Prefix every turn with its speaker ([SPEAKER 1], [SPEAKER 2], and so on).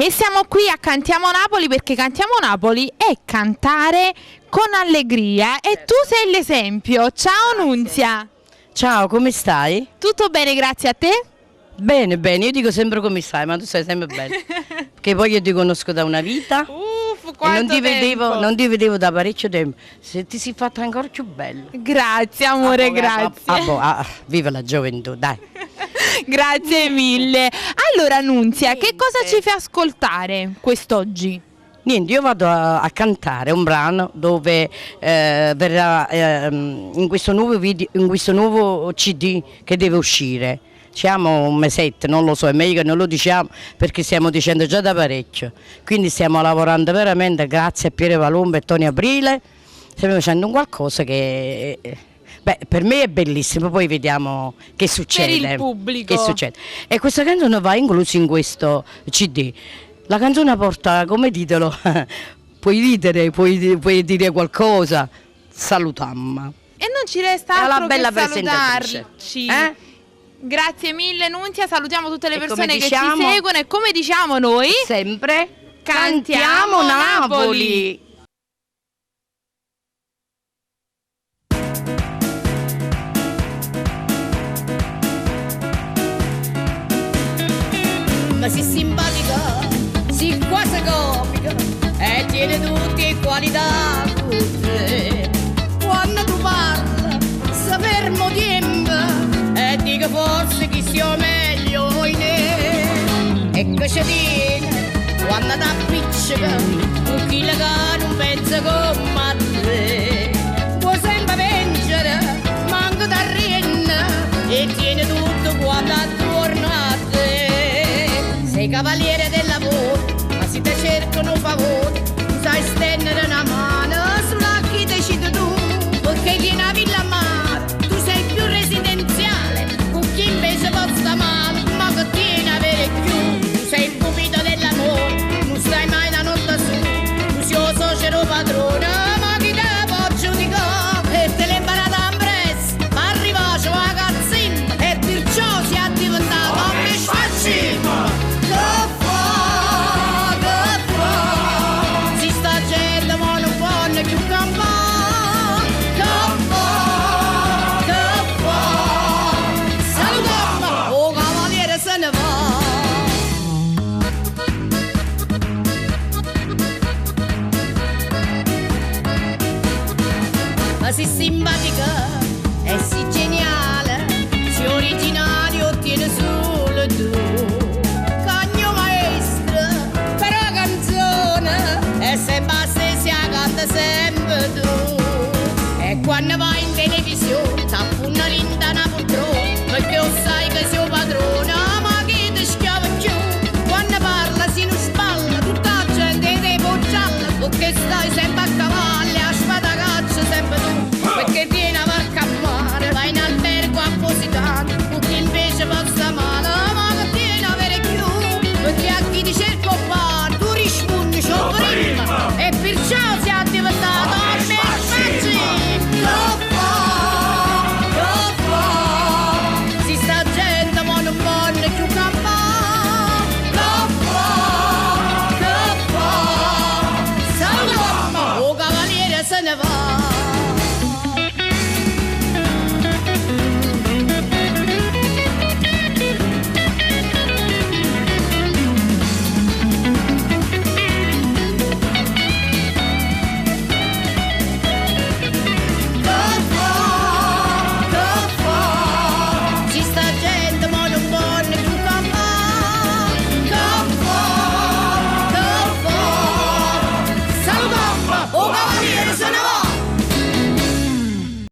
[SPEAKER 1] E siamo qui a Cantiamo Napoli perché Cantiamo Napoli è cantare con allegria e tu sei l'esempio. Ciao Nunzia.
[SPEAKER 2] Ciao, come stai?
[SPEAKER 1] Tutto bene, grazie a te?
[SPEAKER 2] Bene, bene, io dico sempre come stai, ma tu stai sempre bene. Perché poi io ti conosco da una vita e non ti vedevo da parecchio tempo. Se ti sei fatta ancora più bella.
[SPEAKER 1] Grazie amore, grazie.
[SPEAKER 2] Viva la gioventù, dai.
[SPEAKER 1] Grazie mille. Allora Nunzia, che cosa ci fai ascoltare quest'oggi?
[SPEAKER 2] Niente, io vado a cantare un brano dove verrà in questo nuovo video, in questo nuovo CD che deve uscire. Siamo un mesetto, non lo so, è meglio che non lo diciamo perché stiamo dicendo già da parecchio. Quindi stiamo lavorando veramente, grazie a Piero Palumbo e Tony Aprile, stiamo facendo un qualcosa che per me è bellissimo, poi vediamo che succede.
[SPEAKER 1] Per il pubblico.
[SPEAKER 2] Che succede. E questa canzone va inclusa in questo CD. La canzone porta come titolo, puoi ridere, puoi dire qualcosa, salutamma.
[SPEAKER 1] E non ci resta altro
[SPEAKER 2] bella
[SPEAKER 1] che salutarci. Grazie mille Nunzia, salutiamo tutte le persone che ci seguono e come diciamo noi
[SPEAKER 2] sempre
[SPEAKER 1] cantiamo Napoli.
[SPEAKER 3] Ma si simpatica, si quasi comica e tiene tutte le qualità tutte. Quando tu parli, se fermo tempo e dico forse che sia meglio in te. E che ci tiene, quando ti appiccica, un chilo che non pensa come te. Puoi sempre vincere, manco da rienna e tiene tutto quando attorno a te. Sei cavaliere del lavoro